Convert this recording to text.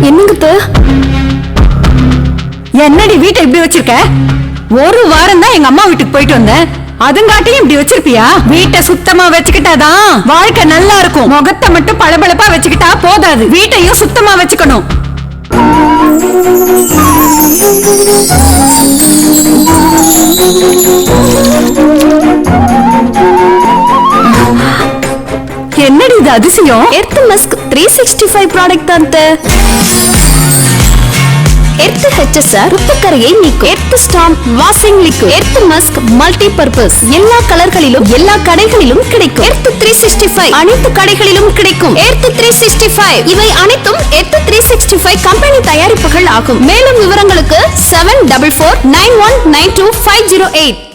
என்னங்க என்னடி வீட்டை இப்படி வச்சிருக்க? ஒரு வாரம் தான் எங்க அம்மா வீட்டுக்கு போயிட்டு வந்தேன், அதுங்காட்டியும் இப்படி வச்சிருப்பியா? வீட்டை சுத்தமா வச்சுக்கிட்டாதான் வாழ்க்கை நல்லா இருக்கும். முகத்தை மட்டும் பளபளப்பா வச்சுக்கிட்டா போதாது, வீட்டையும் சுத்தமா வச்சுக்கணும். என்னடி இது அதிசயம்? எர்த் மஸ்க் 365 ப்ராடக்ட் தான். எர்த் HSR உப்புக்கரையை நீக்கும். Earth stamp washing liquid. Earth Musk multi purpose எல்லா கலர்களிலும் எல்லா கடைகளிலும் கிடைக்கும். எர்த் 365 அனைத்து கடைகளிலும் கிடைக்கும். எர்த் 365 இவை அனைத்தும் எர்த் 365 கம்பெனி தயாரிப்புகள் ஆகும். மேலும் விவரங்களுக்கு 7449192508